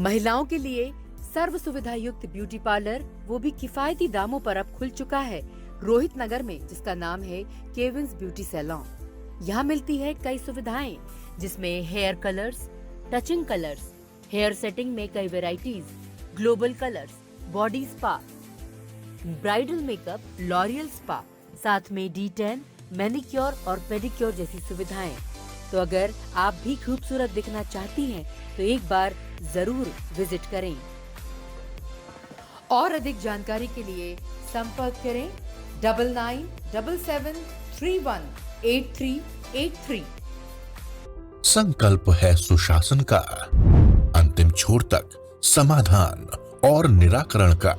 महिलाओं के लिए सर्व सुविधा युक्त ब्यूटी पार्लर, वो भी किफायती दामों पर अब खुल चुका है रोहित नगर में, जिसका नाम है केविंस ब्यूटी सैलून। यहाँ मिलती है कई सुविधाएं, जिसमें hair colours, touching colours, hair setting में कई varieties, global colours, body spa, bridal makeup, L'Oreal spa, साथ में D10, मैनिक्योर और पेडिक्योर जैसी सुविधाएं। तो अगर आप भी खूबसूरत दिखना चाहती हैं, तो एक बार जरूर विजिट करें। और अधिक जानकारी के लिए संपर्क करें 9977318383। संकल्प है सुशासन का, अंतिम छोर तक समाधान और निराकरण का।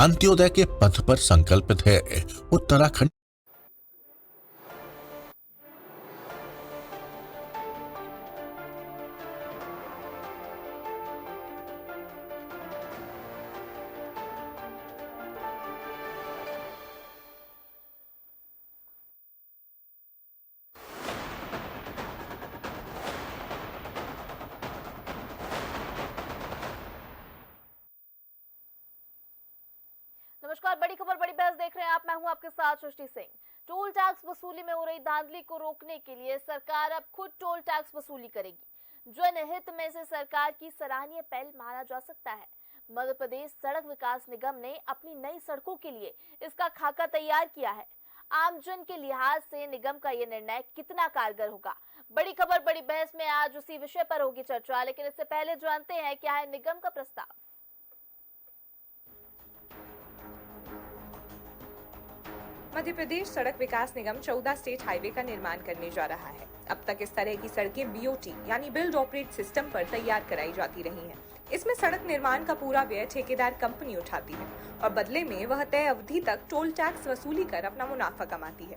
अंत्योदय के पथ पर संकल्पित है उत्तराखंड। नमस्कार, बड़ी खबर बड़ी बहस देख रहे हैं आप। मैं हूं आपके साथ सृष्टि सिंह। टोल टैक्स वसूली में हो रही धांधली को रोकने के लिए सरकार अब खुद टोल टैक्स वसूली करेगी। जनहित में से सरकार की सराहनीय पहल माना जा सकता है। मध्य प्रदेश सड़क विकास निगम ने अपनी नई सड़कों के लिए इसका खाका तैयार किया है। आमजन के लिहाज से निगम का ये निर्णय कितना कारगर होगा, बड़ी खबर बड़ी बहस में आज उसी विषय पर होगी चर्चा। लेकिन इससे पहले जानते हैं क्या है निगम का प्रस्ताव। मध्य प्रदेश सड़क विकास निगम 14 स्टेट हाईवे का निर्माण करने जा रहा है। अब तक इस तरह की सड़कें BOT यानी बिल्ड ऑपरेट सिस्टम पर तैयार कराई जाती रही हैं। इसमें सड़क निर्माण का पूरा व्यय ठेकेदार कंपनी उठाती है और बदले में वह तय अवधि तक टोल टैक्स वसूली कर अपना मुनाफा कमाती है।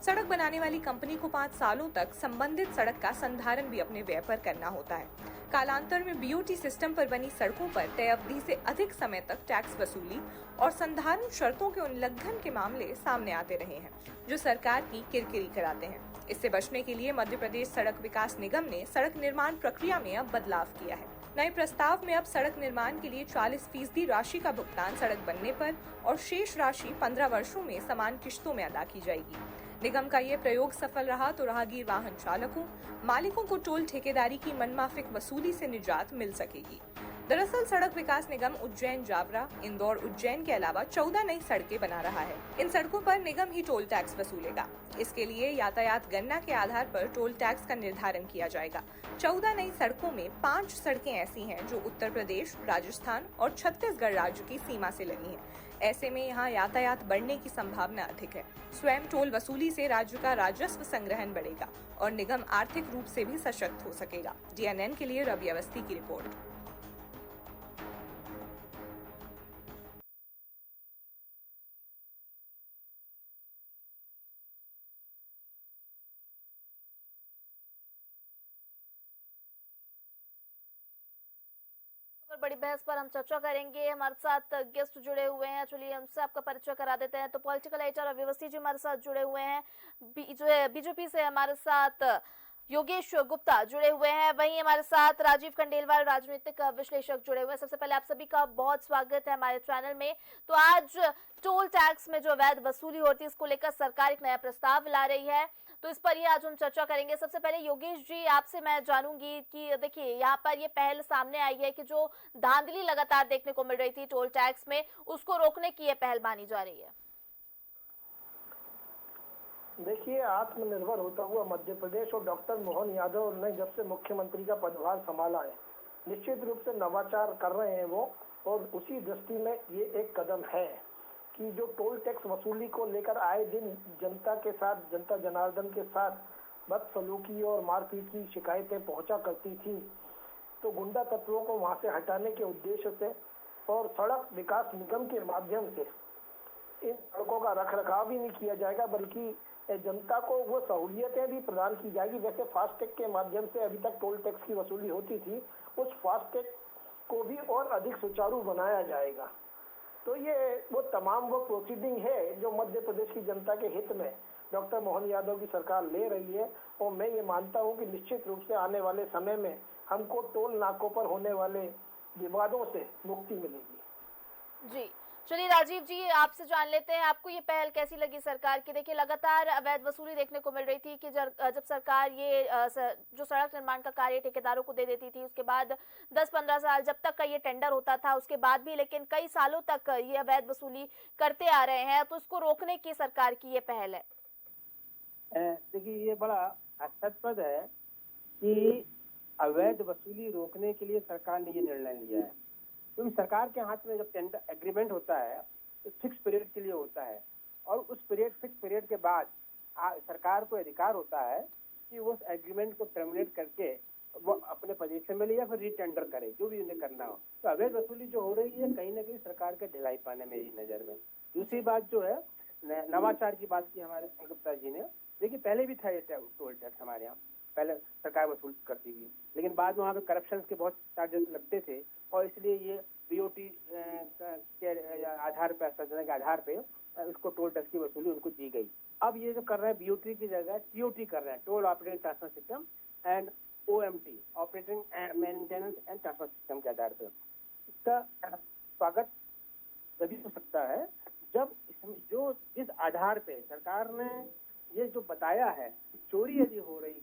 सड़क बनाने वाली कंपनी को 5 सालों तक संबंधित सड़क का संधारण भी अपने व्यय पर करना होता है। कालांतर में BOT सिस्टम पर बनी सड़कों पर तय अवधि से अधिक समय तक टैक्स वसूली और संधारण शर्तों के उल्लंघन के मामले सामने आते रहे हैं, जो सरकार की किरकिरी कराते हैं। इससे बचने के लिए मध्य प्रदेश सड़क विकास निगम ने सड़क निर्माण प्रक्रिया में अब बदलाव किया है। नए प्रस्ताव में अब सड़क निर्माण के लिए 40% राशि का भुगतान सड़क बनने पर और शेष राशि 15 वर्षों में समान किश्तों में अदा की जाएगी। निगम का ये प्रयोग सफल रहा तो राहगीर वाहन चालकों, मालिकों को टोल ठेकेदारी की मनमाफिक वसूली से निजात मिल सकेगी। दरअसल सड़क विकास निगम उज्जैन जावरा, इंदौर उज्जैन के अलावा 14 नई सड़कें बना रहा है। इन सड़कों पर निगम ही टोल टैक्स वसूलेगा। इसके लिए यातायात गणना के आधार पर टोल टैक्स का निर्धारण किया जाएगा। 14 नई सड़कों में 5 सड़कें ऐसी हैं जो उत्तर प्रदेश, राजस्थान और छत्तीसगढ़ राज्य की सीमा से लगी हैं। ऐसे में यहाँ यातायात बढ़ने की संभावना अधिक है। स्वयं टोल वसूली से राज्य का राजस्व संग्रहण बढ़ेगा और निगम आर्थिक रूप से भी सशक्त हो सकेगा। DNN के लिए रवि अवस्थी की रिपोर्ट। बड़ी बहस पर हम चर्चा करेंगे। हमारे साथ गेस्ट जुड़े हुए हैं, चलिए हमसे आपका परिचय करा देते हैं। तो पॉलिटिकल एडिटर रवि अवस्थी जी हमारे साथ जुड़े हुए हैं। बीजेपी से हमारे साथ योगेश गुप्ता जुड़े हुए हैं। वहीं हमारे साथ राजीव खंडेलवाल राजनीतिक विश्लेषक जुड़े हुए हैं। सबसे पहले आप सभी का बहुत स्वागत है हमारे चैनल में। तो आज टोल टैक्स में जो अवैध वसूली होती है, इसको लेकर सरकार एक नया प्रस्ताव ला रही है, तो इस पर ही आज हम चर्चा करेंगे। सबसे पहले योगेश जी आपसे मैं जानूंगी कि देखिए यहाँ पर ये पहल सामने आई है कि जो धांधली लगातार देखने को मिल रही थी टोल टैक्स में, उसको रोकने की ये पहल मानी जा रही है। देखिए, आत्मनिर्भर होता हुआ मध्य प्रदेश और डॉक्टर मोहन यादव ने जब से मुख्यमंत्री का पदभार संभाला है, निश्चित रूप से नवाचार कर रहे हैं वो, और उसी दृष्टि में ये एक कदम है कि जो टोल टैक्स वसूली को लेकर आए दिन जनता के साथ, जनता जनार्दन के साथ बदसलूकी और मारपीट की शिकायतें पहुंचा करती थी, तो गुंडा तत्वों को वहां से हटाने के उद्देश्य से और सड़क विकास निगम के माध्यम से इन सड़कों का रखरखाव भी नहीं किया जाएगा, बल्कि जनता को वो सहूलियतें भी प्रदान की जाएगी। वैसे फास्टैग के माध्यम से अभी तक टोल टैक्स की वसूली होती थी, उस फास्टैग को भी और अधिक सुचारू बनाया जाएगा। तो ये वो तमाम वो प्रोसीडिंग है जो मध्य प्रदेश की जनता के हित में डॉक्टर मोहन यादव की सरकार ले रही है। और मैं ये मानता हूँ कि निश्चित रूप से आने वाले समय में हमको टोल नाकों पर होने वाले विवादों से मुक्ति मिलेगी। जी, चलिए राजीव जी आपसे जान लेते हैं, आपको ये पहल कैसी लगी सरकार की? देखिए लगातार अवैध वसूली देखने को मिल रही थी कि जब सरकार ये जो सड़क निर्माण का कार्य ठेकेदारों को दे देती थी, उसके बाद 10-15 साल जब तक का ये टेंडर होता था, उसके बाद भी लेकिन कई सालों तक ये अवैध वसूली करते आ रहे हैं, तो उसको रोकने की सरकार की ये पहल है। देखिए, ये बड़ा हास्यास्पद है कि अवैध वसूली रोकने के लिए सरकार ने ये निर्णय लिया है, क्योंकि सरकार के हाथ में जब टेंडर एग्रीमेंट होता है तो फिक्स पीरियड के लिए होता है, और उस फिक्स पीरियड के बाद सरकार को अधिकार होता है कि वो उस एग्रीमेंट को टर्मिनेट करके वो अपने पोजीशन में ले या फिर रीटेंडर करे, जो भी उन्हें करना हो। तो अवैध वसूली जो हो रही है कहीं ना कहीं सरकार के ढिलाई पाने मेरी नजर में। दूसरी बात जो है, नवाचार की बात की हमारे गुप्ता जी ने, देखिए पहले भी था ये टोल टैक्स हमारे यहाँ, पहले सरकार वसूल करती थी, लेकिन बाद में वहाँ पे करप्शन के बहुत चार्जेस लगते थे, और इसलिए ये बीओटी के आधार पर, संरचना के आधार पे उसको टोल टैक्स की वसूली उनको दी गई। अब ये जो कर रहे हैं बीओटी की जगह टीओटी कर रहे हैं, toll operating transfer system and OMT, operating maintenance and transfer system के आधार पर। इसका स्वागत तभी हो सकता है जब जो जिस आधार पे सरकार ने ये जो बताया है चोरी यदि हो रही,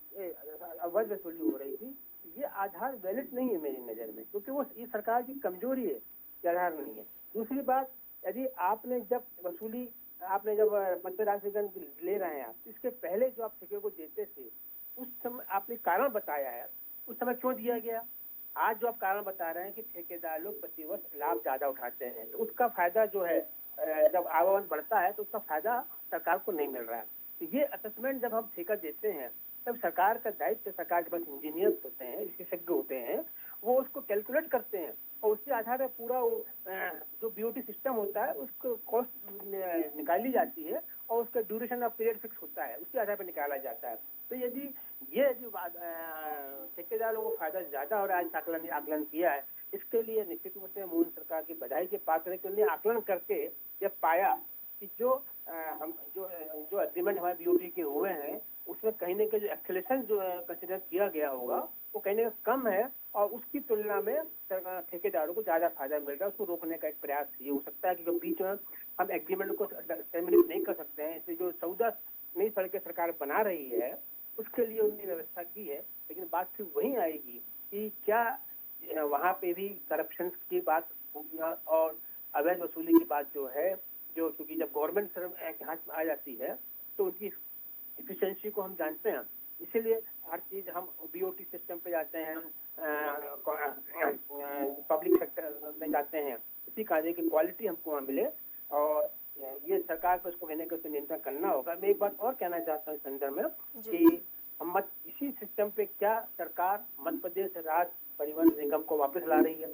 अवैध वसूली हो रही थी, ये आधार वैलिड नहीं है मेरी नजर में, क्योंकि वो ये सरकार की कमजोरी है, ये आधार नहीं है। दूसरी बात, यदि आपने जब मध्य राशि ले रहे हैं आप, इसके पहले जो आप ठेके को देते थे उस समय आपने कारण बताया है, उस समय क्यों दिया गया? आज जो आप कारण बता रहे हैं कि ठेकेदार लोग प्रतिवर्ष लाभ ज्यादा उठाते हैं, तो उसका फायदा जो है जब आवागमन बढ़ता है तो उसका फायदा सरकार को नहीं मिल रहा है। तो ये असेसमेंट जब हम ठेका देते हैं तब सरकार का दायित्व, सरकार के पास इंजीनियर्स होते हैं, विशेषज्ञ होते हैं, वो उसको कैलकुलेट करते हैं और उसके आधार पर पूरा जो बीओटी सिस्टम होता है उसको कॉस्ट निकाली जाती है और उसका ड्यूरेशन ऑफ पीरियड फिक्स होता है, उसके आधार पर निकाला जाता है। तो यदि ठेकेदारों को फायदा ज्यादा हो रहा है, आकलन किया है, इसके लिए निश्चित रूप से मोदी सरकार की बधाई के पात्र है कि उन्होंने आकलन करके जब पाया कि जो एग्रीमेंट हमारे बीओटी के हुए हैं उसमें कहीं ना कहीं जो एक्सेलेशन जो कंसिडर किया गया होगा वो कहीं ना कहीं कम है, और उसकी तुलना में ठेकेदारों को ज्यादा फायदा मिल रहा है, उसको रोकने का एक प्रयास ये हो सकता है कि बीच में हम एग्रीमेंट को टर्मिनेट नहीं कर सकते हैं। इसलिए जो 14 नई सड़कें सरकार बना रही है उसके लिए उन्होंने व्यवस्था की है, लेकिन बात फिर वही आएगी कि क्या वहाँ पे भी करप्शन की बात होगी और अवैध वसूली की बात जो है, जो क्योंकि जब गवर्नमेंट के हाथ में आ जाती है तो उनकी एफिशिएंसी को हम जानते हैं, इसीलिए हर चीज हम बीओटी सिस्टम पे जाते हैं, पब्लिक सेक्टर में जाते हैं, इसी कार्य की क्वालिटी हमको वहाँ मिले, और ये सरकार को इसको कहने का नियंत्रण करना होगा। मैं एक बात और कहना चाहता हूँ इस संदर्भ में कि हम इसी सिस्टम पे क्या सरकार मध्य प्रदेश राज्य परिवहन निगम को वापस ला रही है,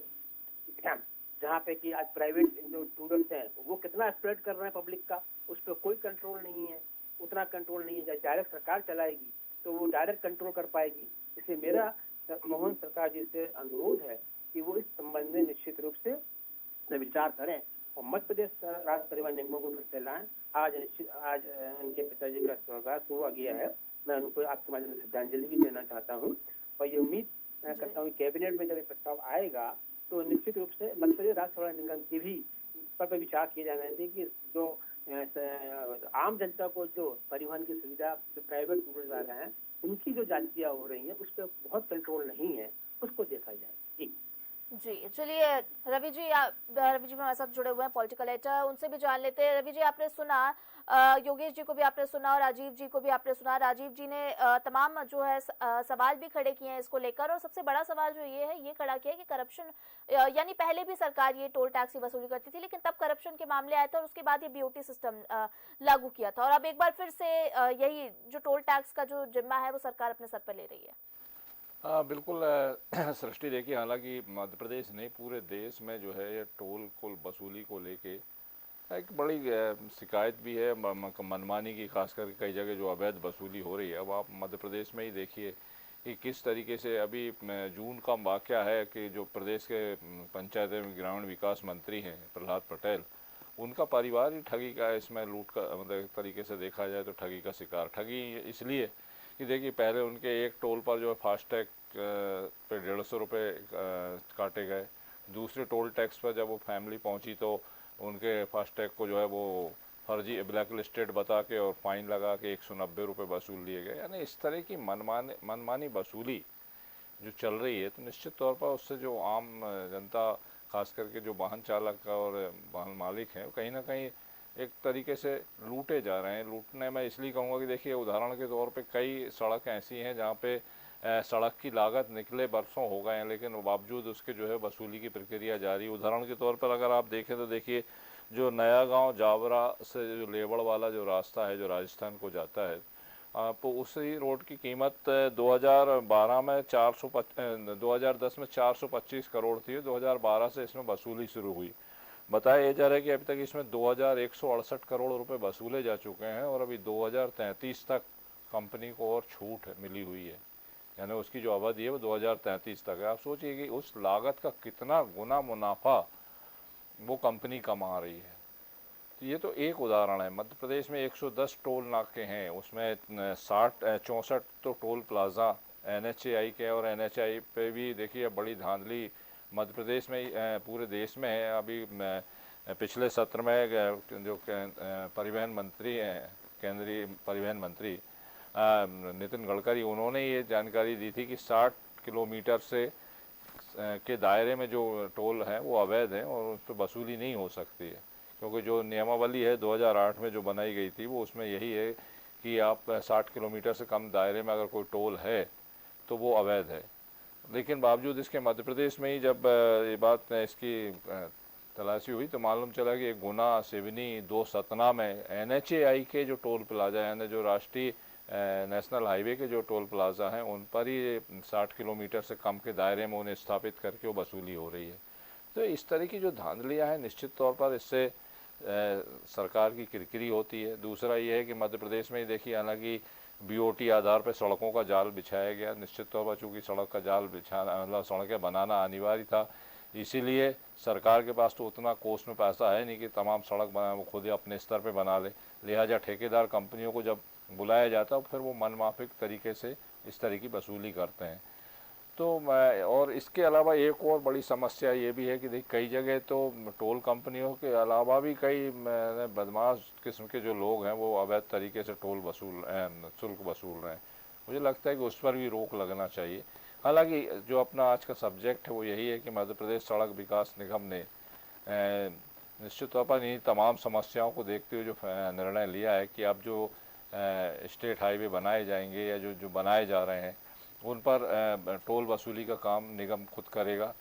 जहाँ पे कि आज प्राइवेट जो टूरिस्ट हैं वो कितना एक्सप्लॉइट कर रहे हैं पब्लिक का, उस पर कोई कंट्रोल नहीं है, उतना कंट्रोल नहीं है। जब डायरेक्ट सरकार चलाएगी तो वो डायरेक्ट कंट्रोल कर पाएगी। इसलिए मेरा मोहन सरकार जी से अनुरोध है कि वो इस संबंध में निश्चित रूप से विचार करें और मध्य प्रदेश राज्य परिवहन निगमों को फिर से लाएं। आज उनके पिताजी का स्वर्गवास हुआ गया है, मैं उनको आपके माध्यम से श्रद्धांजलि भी देना चाहता हूँ, और ये उम्मीद करता हूँ कैबिनेट में जब ये प्रस्ताव आएगा तो निश्चित रूप से मध्य प्रदेश राज्य परिवहन निगम की भी पर विचार किए जाना चाहिए कि जो आम जनता को जो परिवहन की सुविधा जो प्राइवेट टूरिस्ट आ रहे हैं उनकी जो जांचियां हो रही हैं उस पर बहुत कंट्रोल नहीं है, उसको देखा जाए। जी चलिए रवि जी हमारे साथ जुड़े हुए हैं पॉलिटिकल एडिटर, उनसे भी जान लेते हैं। रवि जी आपने सुना, योगेश जी को भी आपने सुना और राजीव जी को भी आपने सुना। राजीव जी ने तमाम जो है सवाल भी खड़े किए हैं इसको लेकर, और सबसे बड़ा सवाल जो ये खड़ा किया है कि करप्शन, यानी पहले भी सरकार ये टोल टैक्स की वसूली करती थी, लेकिन तब करप्शन के मामले आए थे और उसके बाद ये बीओटी सिस्टम लागू किया था, और अब एक बार फिर से यही जो टोल टैक्स का जो जिम्मा है वो सरकार अपने सर पर ले रही है। हाँ बिल्कुल सृष्टि, देखिए हालांकि मध्य प्रदेश नहीं पूरे देश में जो है ये टोल को वसूली को लेके एक बड़ी शिकायत भी है मनमानी की, खास करके कई जगह जो अवैध वसूली हो रही है। अब आप मध्य प्रदेश में ही देखिए कि किस तरीके से अभी जून का वाकया है कि जो प्रदेश के पंचायत एवं ग्रामीण विकास मंत्री हैं प्रहलाद पटेल, उनका परिवार ही ठगी का इसमें लूट का मतलब एक तरीके से देखा जाए तो ठगी का शिकार। ठगी इसलिए कि देखिए पहले उनके एक टोल पर जो है फास्टैग पे 150 रुपये काटे गए। दूसरे टोल टैक्स पर जब वो फैमिली पहुंची तो उनके फास्टैग को जो है वो फर्जी ब्लैक लिस्टेड बता के और फाइन लगा के 190 रुपये वसूल लिए गए। यानी इस तरह की मनमानी वसूली जो चल रही है, तो निश्चित तौर पर उससे जो आम जनता खास करके जो वाहन चालक और वाहन मालिक हैं, कहीं ना कहीं एक तरीके से लूटे जा रहे हैं। लूटने में इसलिए कहूँगा कि देखिए उदाहरण के तौर पे कई सड़क ऐसी हैं जहाँ पे सड़क की लागत निकले बरसों हो गए हैं, लेकिन बावजूद उसके जो है वसूली की प्रक्रिया जारी। उदाहरण के तौर पर अगर आप देखें तो देखिए जो नया गांव जावरा से जो लेवड़ वाला जो रास्ता है जो राजस्थान को जाता है, तो उसी रोड की कीमत 2012 में 2010 में 425 करोड़ थी। 2012 से इसमें वसूली शुरू हुई। बताया ये जा रहा है कि अभी तक इसमें 2168 करोड़ रुपए वसूले जा चुके हैं और अभी 2033 तक कंपनी को और छूट मिली हुई है। यानी उसकी जो अवधि है वो 2033 तक है। आप सोचिए कि उस लागत का कितना गुना मुनाफा वो कंपनी कमा रही है। तो ये तो एक उदाहरण है। मध्य प्रदेश में 110 टोल नाके हैं, उसमें 64 तो टोल प्लाजा NHAI के, और NHAI पे भी देखिए बड़ी धांधली मध्य प्रदेश में पूरे देश में है। अभी पिछले सत्र में जो परिवहन मंत्री हैं, केंद्रीय परिवहन मंत्री नितिन गडकरी, उन्होंने ये जानकारी दी थी कि 60 किलोमीटर से के दायरे में जो टोल है वो अवैध है और उस पर वसूली नहीं हो सकती है, क्योंकि जो नियमावली है 2008 में जो बनाई गई थी वो उसमें यही है कि आप 60 किलोमीटर से कम दायरे में अगर कोई टोल है तो वो अवैध है। लेकिन बावजूद इसके मध्य प्रदेश में ही जब ये बात इसकी तलाशी हुई तो मालूम चला कि गुना, सिवनी, 2 सतना में NHAI के जो टोल प्लाजा यानी जो राष्ट्रीय नेशनल हाईवे के जो टोल प्लाजा हैं उन पर ही 60 किलोमीटर से कम के दायरे में उन्हें स्थापित करके वो वसूली हो रही है। तो इस तरह की जो धांधलियाँ हैं निश्चित तौर पर इससे सरकार की किरकिरी होती है। दूसरा ये है कि मध्य प्रदेश में ही देखिए हालांकि BOT आधार पर सड़कों का जाल बिछाया गया। निश्चित तौर पर चूँकि सड़क का जाल बिछाना मतलब सड़कें बनाना अनिवार्य था, इसीलिए सरकार के पास तो उतना कोष में पैसा है नहीं कि तमाम सड़क बना वो खुद ही अपने स्तर पे बना ले। लिहाजा ठेकेदार कंपनियों को जब बुलाया जाता है फिर वो मनमाफिक तरीके से इस तरह की वसूली करते हैं। तो और इसके अलावा एक और बड़ी समस्या ये भी है कि देखिए कई जगह तो टोल कंपनियों के अलावा भी कई बदमाश किस्म के जो लोग हैं वो अवैध तरीके से शुल्क वसूल रहे हैं। मुझे लगता है कि उस पर भी रोक लगना चाहिए। हालांकि जो अपना आज का सब्जेक्ट है वो यही है कि मध्य प्रदेश सड़क विकास निगम ने निश्चित तौर पर इन तमाम समस्याओं को देखते हुए जो निर्णय लिया है कि अब जो स्टेट हाईवे बनाए जाएंगे या जो बनाए जा रहे हैं उन पर टोल वसूली का काम निगम खुद करेगा।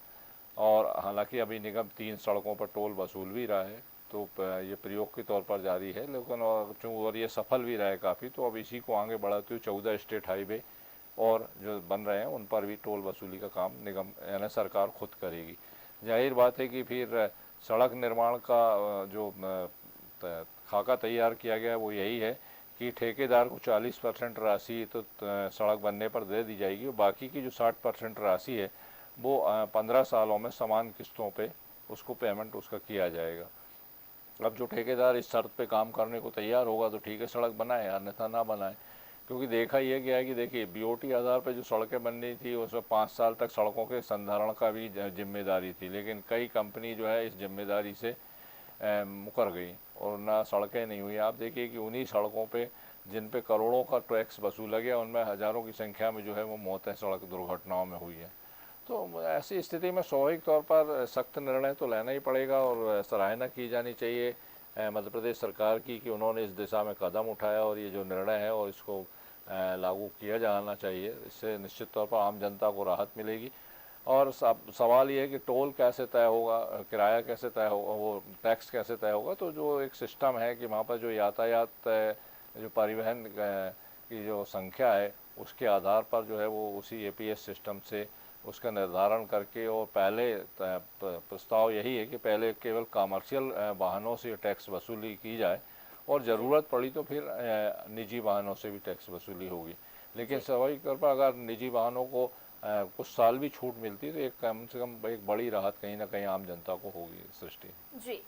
और हालांकि अभी निगम 3 सड़कों पर टोल वसूल भी रहा है, तो ये प्रयोग के तौर पर जारी है, लेकिन और ये सफल भी रहा है काफ़ी। तो अब इसी को आगे बढ़ाते हुए 14 स्टेट हाईवे और जो बन रहे हैं उन पर भी टोल वसूली का काम निगम यानी सरकार खुद करेगी। जाहिर बात है कि फिर सड़क निर्माण का जो खाका तैयार किया गया है वो यही है कि ठेकेदार को 40% राशि तो सड़क बनने पर दे दी जाएगी और बाकी की जो 60% राशि है वो 15 सालों में समान किस्तों पे उसको पेमेंट उसका किया जाएगा। अब जो ठेकेदार इस शर्त पे काम करने को तैयार होगा तो ठीक है सड़क बनाए, अन्यथा ना बनाए। क्योंकि देखा यह गया है कि देखिए BOT आधार पर जो सड़कें बननी थी उसमें 5 साल तक सड़कों के संधारण का भी जिम्मेदारी थी, लेकिन कई कंपनी जो है इस जिम्मेदारी से मुकर गई और ना सड़कें नहीं हुई। आप देखिए कि उन्हीं सड़कों पे जिन पे करोड़ों का टैक्स वसूला गया उनमें हज़ारों की संख्या में जो है वो मौतें सड़क दुर्घटनाओं में हुई है। तो ऐसी स्थिति में स्वाभाविक तौर पर सख्त निर्णय तो लेना ही पड़ेगा और सराहना की जानी चाहिए मध्य प्रदेश सरकार की कि उन्होंने इस दिशा में कदम उठाया और ये जो निर्णय है और इसको लागू किया जाना चाहिए। इससे निश्चित तौर पर आम जनता को राहत मिलेगी। और सवाल ये है कि टोल कैसे तय होगा, किराया कैसे तय होगा, वो टैक्स कैसे तय होगा। तो जो एक सिस्टम है कि वहाँ पर जो यातायात जो परिवहन की जो संख्या है उसके आधार पर जो है वो उसी APS सिस्टम से उसका निर्धारण करके, और पहले प्रस्ताव यही है कि पहले केवल कमर्शियल वाहनों से टैक्स वसूली की जाए और ज़रूरत पड़ी तो फिर निजी वाहनों से भी टैक्स वसूली होगी। लेकिन स्वाभाविक तौर पर अगर निजी वाहनों को कुछ साल भी छूट मिलती है तो एक कम से कम एक बड़ी राहत कहीं ना कहीं आम जनता को होगी। सृष्टि जी,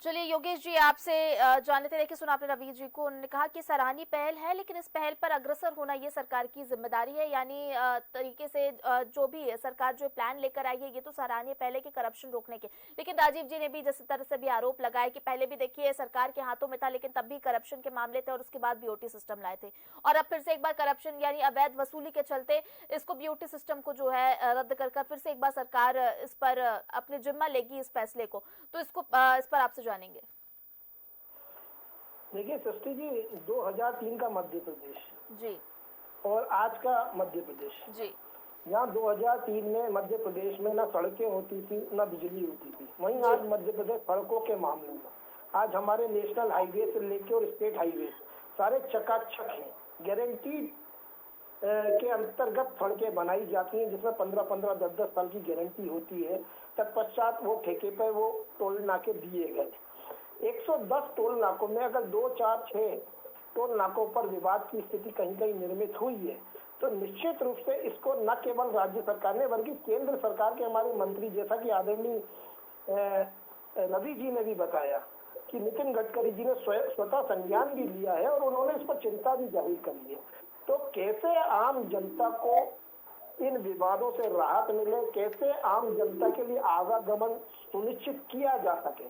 चलिए योगेश जी, आपसे जान लेते, देखिए सुना आपने रवि जी को, उन्होंने कहा कि सराहनीय पहल है, लेकिन इस पहल पर अग्रसर होना ये सरकार की जिम्मेदारी है। यानी तरीके से जो भी सरकार जो प्लान लेकर आई है, ये तो सराहनीय पहल है कि करप्शन रोकने के, लेकिन राजीव जी ने भी जिस तरह से भी आरोप लगाया कि पहले भी देखिए सरकार के हाथों में था, लेकिन तब भी करप्शन के मामले थे और उसके बाद बीओटी सिस्टम लाए थे, और अब फिर से एक बार करप्शन यानी अवैध वसूली के चलते इसको बीओटी सिस्टम को जो है रद्द कर फिर से एक बार सरकार इस पर अपने जिम्मा लेगी इस फैसले को, तो इसको इस पर आपसे जानेंगे। देखिए सृष्टि जी, 2003 का मध्य प्रदेश जी और आज का मध्य प्रदेश जी यहाँ 2003 में मध्य प्रदेश में ना सड़कें होती थी ना बिजली होती थी, वहीं आज मध्य प्रदेश सड़कों के मामले में आज हमारे नेशनल हाईवे से लेके और स्टेट हाईवे सारे चकाचक हैं। गारंटी के अंतर्गत सड़कें बनाई जाती हैं, जिसमें 15-15, 10-10 साल की गारंटी होती है। तत्पश्चात वो ठेके पर वो टोल नाके दिए गए। 110 टोल नाकों में अगर 2, 4, 6 टोल नाकों पर विवाद की स्थिति कहीं कहीं निर्मित हुई है, तो निश्चित रूप से इसको न केवल राज्य सरकार ने बल्कि केंद्र सरकार के हमारे मंत्री, जैसा कि आदरणीय रवि जी ने भी बताया कि नितिन गडकरी जी ने स्वतः संज्ञान भी लिया है और उन्होंने इस पर चिंता भी जाहिर करी है। तो कैसे आम जनता को इन विवादों से राहत मिले, कैसे आम जनता के लिए आवागमन सुनिश्चित किया जा सके,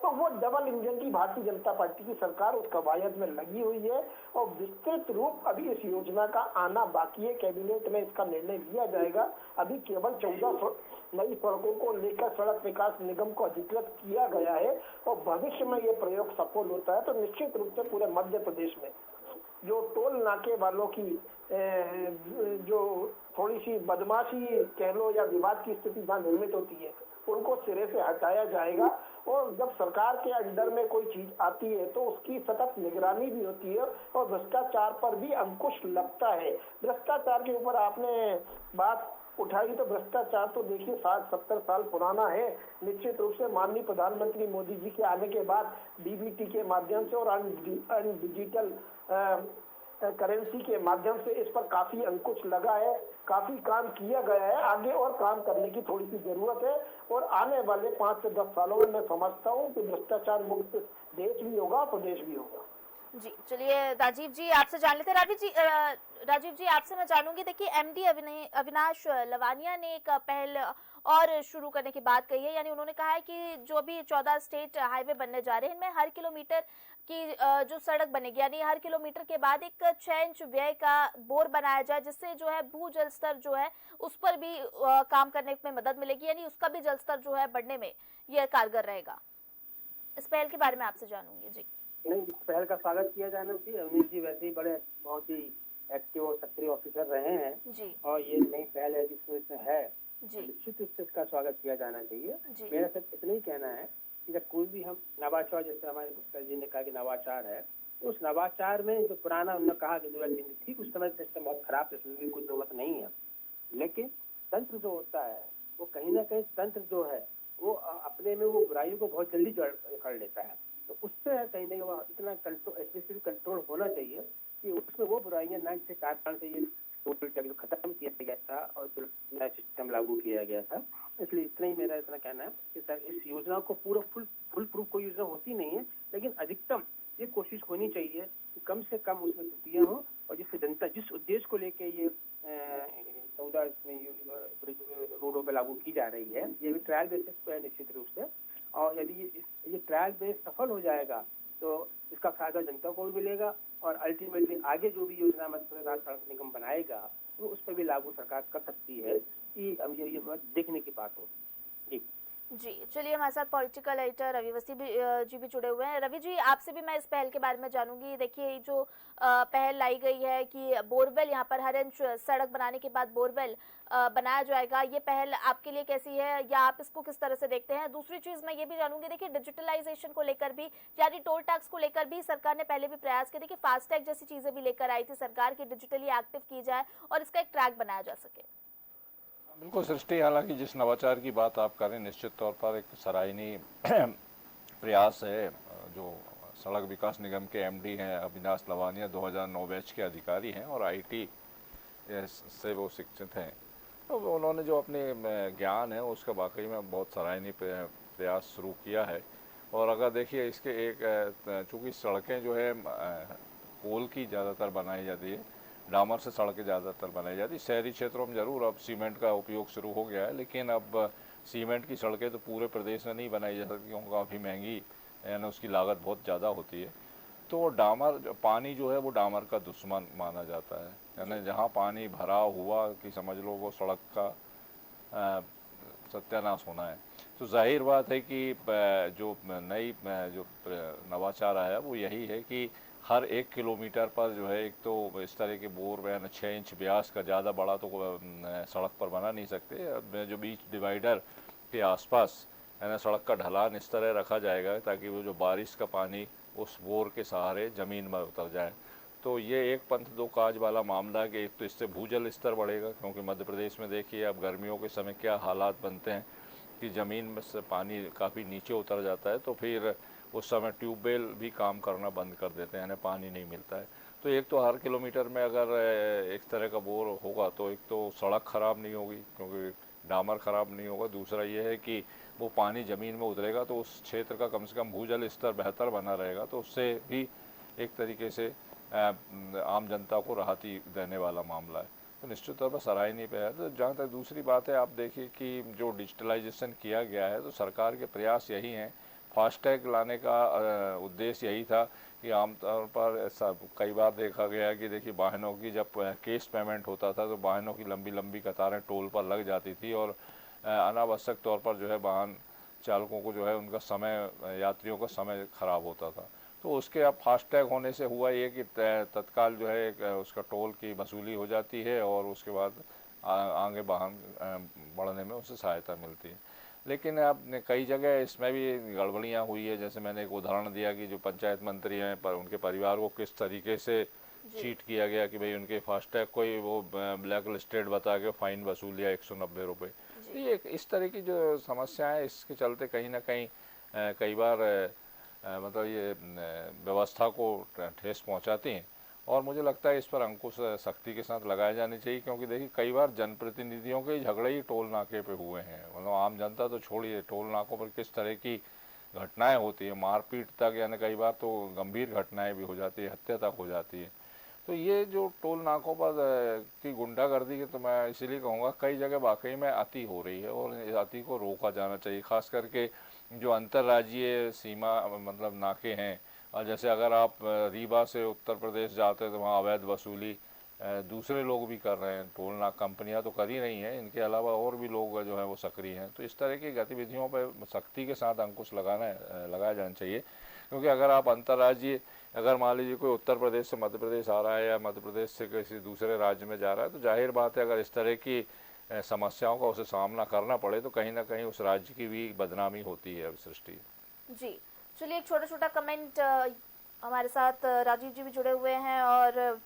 तो वो डबल इंजन की भारतीय जनता पार्टी की सरकार उस कवायद में लगी हुई है और विस्तृत रूप अभी इस योजना का आना बाकी है। कैबिनेट में इसका निर्णय लिया जाएगा। अभी केवल 14 नई सड़कों को लेकर सड़क विकास निगम को अधिकृत किया गया है और भविष्य में ये प्रयोग सफल होता है तो निश्चित रूप से पूरे मध्य प्रदेश में जो टोल नाके वालों की जो थोड़ी सी बदमाशी कह लो या विवाद की स्थिति जहाँ निर्मित होती है, उनको सिरे से हटाया जाएगा। और जब सरकार के अंडर में कोई चीज आती है तो उसकी सतत निगरानी भी होती है और भ्रष्टाचार पर भी अंकुश लगता है। भ्रष्टाचार के ऊपर आपने बात उठाई, तो भ्रष्टाचार तो देखिए 60-70 साल पुराना है। निश्चित रूप से माननीय प्रधानमंत्री मोदी जी के आने के बाद डीबीटी के माध्यम से और डिजिटल करेंसी के माध्यम से इस पर काफी अंकुश लगा है, काफी काम किया गया है। आगे और काम करने की थोड़ी सी जरूरत है और आने वाले 5 से 10 सालों में मैं समझता हूँ कि भ्रष्टाचार मुक्त देश भी होगा, प्रदेश भी होगा। जी चलिए राजीव जी आपसे जान लेते हैं। राजीव जी आपसे मैं जानूंगी, देखिए एमडी अविनाश लवानिया ने एक पहल और शुरू करने की बात कही है। यानी उन्होंने कहा है कि जो भी 14 स्टेट हाईवे बनने जा रहे हैं, इनमें हर किलोमीटर की जो सड़क बनेगी, यानी हर किलोमीटर के बाद एक 6 इंच व्यय का बोर बनाया जाए, जिससे जो है भू जल स्तर जो है उस पर भी काम करने में मदद मिलेगी, यानी उसका भी जल स्तर जो है बढ़ने में यह कारगर रहेगा। इस पहल के बारे में आपसे जानूंगी। जी नहीं, इस पहल का स्वागत किया जाना चाहिए। अवनीश जी वैसे ही बड़े बहुत ही एक्टिव और सक्रिय ऑफिसर रहे हैं जी और ये नई पहल है जिसमें है, निश्चित रूप से इसका स्वागत किया जाना चाहिए। मेरा सिर्फ इतना ही कहना है कि जब कोई भी हम नवाचार, जैसे हमारे गुप्ता जी ने कहा कि नवाचार है, तो उस नवाचार में जो पुराना उन्होंने कहा कि 2003 ठीक, उस समय सिस्टम बहुत खराब था, इसमें कोई दो मत नहीं है, लेकिन तंत्र जो होता है वो कहीं ना कहीं तंत्र जो है वो अपने में वो बुराइयों को बहुत जल्दी कर लेता है। तो उससे कहीं ना कहीं इतना कंट्रोल होना चाहिए कि उसमें वो बुराइयां ना, जिसके कारण से ये टोटल टैक्स खत्म किया गया था और नया सिस्टम लागू किया गया था। इसलिए इतना ही मेरा इतना कहना है कि सर इस योजना को पूरा फुल प्रूफ कोई योजना होती नहीं है, लेकिन अधिकतम ये कोशिश होनी चाहिए कि कम से कम उसमें त्रुटियां हो और जिससे जनता जिस उद्देश्य को लेके ये 14 रोडों पर लागू की जा रही है, ये भी ट्रायल बेसिस पे है निश्चित रूप से। और यदि ये ट्रायल बेस सफल हो जाएगा तो इसका फायदा जनता को भी मिलेगा और अल्टीमेटली आगे जो भी योजना मध्य प्रदेश सड़क निगम बनाएगा तो उस पर भी लागू सरकार कर सकती है। कि अब ये देखने की बात हो। जी चलिए, हमारे साथ पॉलिटिकल एडिटर रवि वसी जी भी जुड़े हुए हैं। रवि जी आपसे भी मैं इस पहल के बारे में जानूंगी। देखिए जो पहल लाई गई है कि बोरवेल यहाँ पर हर इंच सड़क बनाने के बाद बोरवेल बनाया जाएगा, ये पहल आपके लिए कैसी है या आप इसको किस तरह से देखते हैं? दूसरी चीज मैं ये भी जानूंगी, देखिए डिजिटलाइजेशन को लेकर भी यानी टोल टैक्स को लेकर भी सरकार ने पहले भी प्रयास किए। देखिए फास्टैग जैसी चीजें भी लेकर आई थी सरकार की, डिजिटली एक्टिव की जाए और इसका एक ट्रैक बनाया जा सके। बिल्कुल सृष्टि, हालांकि जिस नवाचार की बात आप करें निश्चित तौर पर एक सराहनीय प्रयास है। जो सड़क विकास निगम के एमडी हैं अविनाश लवानिया 2009 बैच के अधिकारी हैं और आईटी से वो शिक्षित हैं, तो उन्होंने जो अपने ज्ञान है उसका वाकई में बहुत सराहनीय प्रयास शुरू किया है। और अगर देखिए इसके एक चूँकि सड़कें जो है कोल की ज़्यादातर बनाई जाती है, डामर से सड़कें ज़्यादातर बनाई जाती है। शहरी क्षेत्रों में ज़रूर अब सीमेंट का उपयोग शुरू हो गया है, लेकिन अब सीमेंट की सड़कें तो पूरे प्रदेश में नहीं बनाई जा सकती क्योंकि काफ़ी महंगी यानी उसकी लागत बहुत ज़्यादा होती है। तो डामर पानी जो है वो डामर का दुश्मन माना जाता है, यानी जहाँ पानी भरा हुआ कि समझ लो वो सड़क का सत्यानाश होना है। तो जाहिर बात है कि जो नई जो नवाचार आया वो यही है कि हर 1 किलोमीटर पर जो है एक तो इस तरह के बोर 6 इंच व्यास का, ज़्यादा बड़ा तो सड़क पर बना नहीं सकते। अब जो बीच डिवाइडर के आसपास है ना सड़क का ढलान इस तरह रखा जाएगा ताकि वो जो बारिश का पानी उस बोर के सहारे ज़मीन में उतर जाए। तो ये एक पंथ दो काज वाला मामला है कि एक तो इससे भूजल स्तर बढ़ेगा, क्योंकि मध्य प्रदेश में देखिए अब गर्मियों के समय क्या हालात बनते हैं कि ज़मीन में से पानी काफ़ी नीचे उतर जाता है, तो फिर उस समय ट्यूबवेल भी काम करना बंद कर देते हैं, यानी पानी नहीं मिलता है। तो एक तो हर किलोमीटर में अगर एक तरह का बोर होगा तो एक तो सड़क ख़राब नहीं होगी क्योंकि डामर ख़राब नहीं होगा, दूसरा ये है कि वो पानी ज़मीन में उतरेगा तो उस क्षेत्र का कम से कम भूजल स्तर बेहतर बना रहेगा, तो उससे भी एक तरीके से आम जनता को राहती देने वाला मामला है। तो निश्चित तौर पर सराहनीय पे है। तो जहाँ तक दूसरी बात है, आप देखिए कि जो डिजिटलाइजेशन किया गया है तो सरकार के प्रयास यही हैं। फास्टैग लाने का उद्देश्य यही था कि आमतौर पर ऐसा कई बार देखा गया कि देखिए वाहनों की जब कैश पेमेंट होता था तो वाहनों की लंबी लंबी कतारें टोल पर लग जाती थी और अनावश्यक तौर पर जो है वाहन चालकों को जो है उनका समय, यात्रियों का समय खराब होता था। तो उसके अब फास्टैग होने से हुआ ये कि तत्काल जो है उसका टोल की वसूली हो जाती है और उसके बाद आगे वाहन बढ़ने में उससे सहायता मिलती है। लेकिन अब कई जगह इसमें भी गड़बड़ियाँ हुई है। जैसे मैंने एक उदाहरण दिया कि जो पंचायत मंत्री हैं पर उनके परिवार को किस तरीके से चीट किया गया कि भाई उनके फास्टैग को ही वो ब्लैक लिस्टेड बता के फ़ाइन वसूल लिया 190 रुपये। तो ये इस तरह की जो समस्या है इसके चलते कहीं ना कहीं कई बार मतलब ये व्यवस्था को ठेस पहुंचाती हैं और मुझे लगता है इस पर अंकुश सख्ती के साथ लगाए जाने चाहिए, क्योंकि देखिए कई बार जनप्रतिनिधियों के झगड़े ही टोल नाके पे हुए हैं। मतलब आम जनता तो छोड़िए, टोल नाकों पर किस तरह की घटनाएं होती है, मारपीट तक, यानी कई बार तो गंभीर घटनाएं भी हो जाती है, हत्या तक हो जाती है। तो ये जो टोल नाकों पर की गुंडागर्दी की, तो मैं इसीलिए कहूँगा कई जगह वाकई में अति हो रही है और इस अति को रोका जाना चाहिए। खास करके जो अंतर्राज्यीय सीमा मतलब नाके हैं, और जैसे अगर आप रीवा से उत्तर प्रदेश जाते हैं तो वहाँ अवैध वसूली दूसरे लोग भी कर रहे हैं। टोल नाक कंपनियां तो कर ही नहीं है, इनके अलावा और भी लोग जो है वो सक्रिय हैं। तो इस तरह की गतिविधियों पर सख्ती के साथ अंकुश लगाया जाना चाहिए, क्योंकि अगर आप अंतर्राज्यीय, अगर मान लीजिए कोई उत्तर प्रदेश से मध्य प्रदेश आ रहा है या मध्य प्रदेश से किसी दूसरे राज्य में जा रहा है, तो जाहिर बात है अगर इस तरह की समस्याओं का उसे सामना करना पड़े तो कहीं ना कहीं उस राज्य की भी बदनामी होती है सृष्टि। जी चलिए, एक छोटा छोटा कमेंट हमारे साथ राजीव जी भी जुड़े हुए हैं और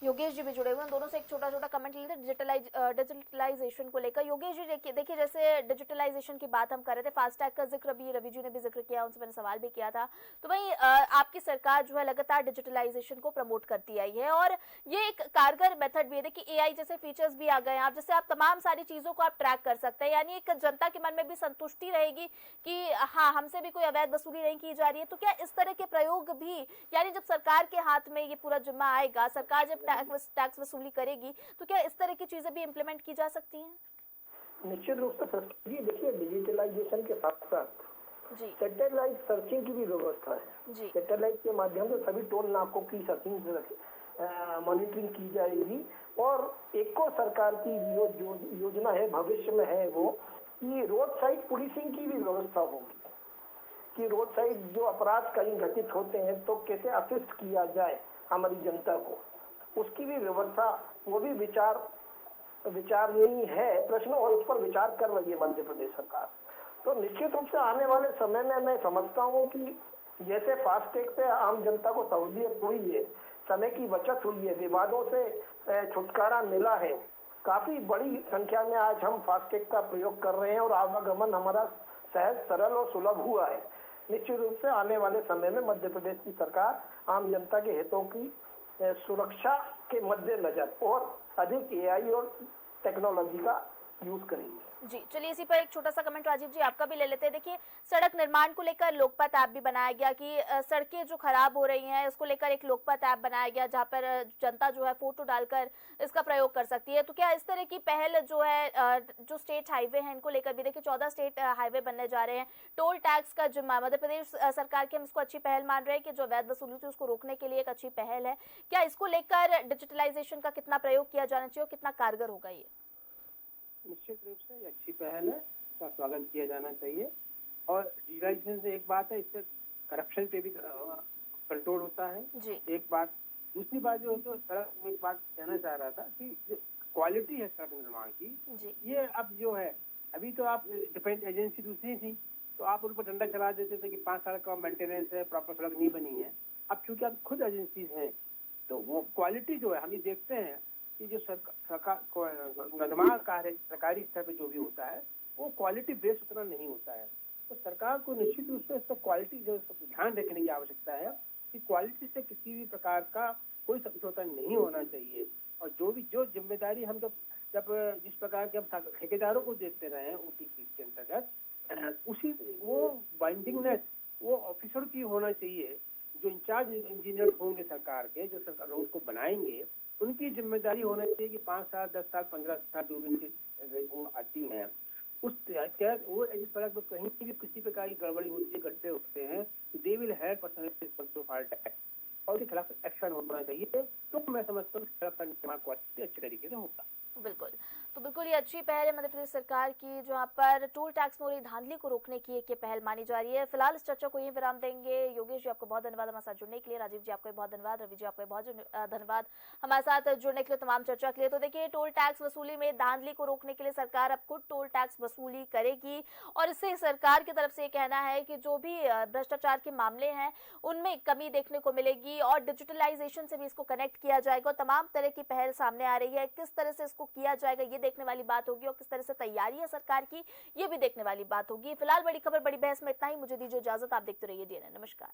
योगेश जी भी जुड़े हुए हैं। दोनों से एक छोटा छोटा कमेंट लेते हैं डिजिटलाइजेशन को लेकर। योगेश जी देखिए जैसे डिजिटलाइजेशन की बात हम कर रहे थे, फास्टैग का जिक्र भी रवि जी ने भी जिक्र किया, उनसे मैंने सवाल भी किया था। तो भाई आपकी सरकार जो है लगातार डिजिटलाइजेशन को प्रमोट करती आई है और ये एक कारगर मेथड भी है। देखिए एआई जैसे फीचर्स भी आ गए हैं, आप जैसे आप तमाम सारी चीजों को आप ट्रैक कर सकते हैं, यानी एक जनता के मन में भी संतुष्टि रहेगी कि हाँ हमसे भी कोई अवैध वसूली नहीं की जा रही है। तो क्या इस तरह के प्रयोग भी, यानी जब सरकार के हाथ में ये पूरा जिम्मा आएगा, सरकार जब टैक्स वसूली करेगी, तो क्या इस तरह की चीजें भी इम्प्लीमेंट की जा सकती हैं? निश्चित रूप से देखिए डिजिटलाइजेशन के साथ साथ जी सैटेलाइट सर्चिंग की भी व्यवस्था है। जी सैटेलाइट के माध्यम से सभी टोल नाकों की सर्चिंग मॉनिटरिंग की जाएगी और एक और सरकार की योजना है, भविष्य में है वो, कि रोड साइड पुलिसिंग की भी व्यवस्था होगी कि रोड साइड जो अपराध कहीं घटित होते हैं तो कैसे असिस्ट किया जाए हमारी जनता को, उसकी भी व्यवस्था, वो भी विचार नहीं है प्रश्न और उस पर विचार कर रही है मध्य प्रदेश सरकार। तो निश्चित रूप से आने वाले समय में मैं समझता हूँ कि जैसे फास्टैग से आम जनता को सहूलियत हुई है, समय की बचत हुई है, विवादों से छुटकारा मिला है, काफी बड़ी संख्या में आज हम फास्टैग का प्रयोग कर रहे हैं और आवागमन हमारा सहज, सरल और सुलभ हुआ है। निश्चित रूप से आने वाले समय में मध्य प्रदेश की सरकार आम जनता के हितों की सुरक्षा के मद्देनजर और अधिक एआई और टेक्नोलॉजी का यूज करेगी। जी चलिए इसी पर एक छोटा सा कमेंट राजीव जी आपका भी ले लेते हैं। देखिए सड़क निर्माण को लेकर लोकपथ ऐप भी बनाया गया कि सड़कें जो खराब हो रही हैं उसको लेकर एक लोकपथ ऐप बनाया गया जहां पर जनता जो है फोटो डालकर इसका प्रयोग कर सकती है। तो क्या इस तरह की पहल जो है जो स्टेट हाईवे हैं इनको लेकर भी, देखिए 14 स्टेट हाईवे बनने जा रहे हैं, टोल टैक्स का जिम्मा मध्य प्रदेश सरकार की हम इसको अच्छी पहल मान रहे हैं कि जो अवैध वसूली थी उसको रोकने के लिए एक अच्छी पहल है। क्या इसको लेकर डिजिटलाइजेशन का कितना प्रयोग किया जाना चाहिए और कितना कारगर होगा ये? निश्चित रूप से ये अच्छी पहल है, इसका स्वागत किया जाना चाहिए। और डिजिटलाइजेशन से एक बात है, इससे करप्शन पे भी कंट्रोल होता है जी। एक बात। दूसरी बात जो है तो सड़क में एक बात कहना चाह रहा था कि जो क्वालिटी है सड़क निर्माण की जी। ये अब जो है, अभी तो आप डिफेंस एजेंसी दूसरी थी तो आप उन पर डंडा चला देते थे कि 5 साल का मेंटेनेंस है, प्रॉपर सड़क नहीं बनी है। अब चूंकि आप खुद एजेंसीज हैं तो वो क्वालिटी जो है हम ये देखते हैं कि जो निर्माण कार्य सरकारी स्तर पे जो भी होता है वो क्वालिटी बेस्ड उतना नहीं होता है। तो सरकार को निश्चित रूप से इस पर क्वालिटी जो ध्यान रखने की आवश्यकता है कि क्वालिटी से किसी भी प्रकार का कोई समझौता नहीं होना चाहिए। और जो जिम्मेदारी हम जब जिस प्रकार के हम ठेकेदारों को देते रहे हैं OTP के अंतर्गत, उसी वो बाइंडिंगनेस वो ऑफिसर की होना चाहिए। जो इंचार्ज इंजीनियर होंगे सरकार के, जो सरकार रोड को बनाएंगे, उनकी जिम्मेदारी होना चाहिए कि 5 साल 10 साल 15 साल जो भी आती है उस वो इस तरह में कहीं भी किसी प्रकार की गड़बड़ी होती है, गड्ढे होते हैं, दे विल हैव पर्सनल और के खिलाफ एक्शन होना चाहिए। तो मैं समझता हूँ सड़क का निर्माण क्वालिटी अच्छे तरीके से होगा। बिल्कुल, तो बिल्कुल ये अच्छी पहल है मध्य प्रदेश सरकार की जहां पर टोल टैक्स में हो रही धांधली को रोकने की एक ये पहल मानी जा रही है। फिलहाल इस चर्चा को यहीं विराम देंगे। योगेश जी आपको बहुत धन्यवाद हमारे साथ जुड़ने के लिए, राजीव जी आपको बहुत धन्यवाद, रवि जी आपको बहुत धन्यवाद हमारे साथ जुड़ने के लिए, तमाम चर्चा के लिए। तो देखिए टोल टैक्स वसूली में धांधली को रोकने के लिए सरकार अब खुद टोल टैक्स वसूली करेगी और इससे सरकार की तरफ से कहना है कि जो भी भ्रष्टाचार के मामले हैं उनमें कमी देखने को मिलेगी और डिजिटलाइजेशन से भी इसको कनेक्ट किया जाएगा। तमाम तरह की पहल सामने आ रही है, किस तरह से इसको किया जाएगा ये देखने वाली बात होगी और किस तरह से तैयारी है सरकार की ये भी देखने वाली बात होगी। फिलहाल बड़ी खबर बड़ी बहस में इतना ही, मुझे दीजिए इजाजत, आप देखते रहिए DNN। नमस्कार।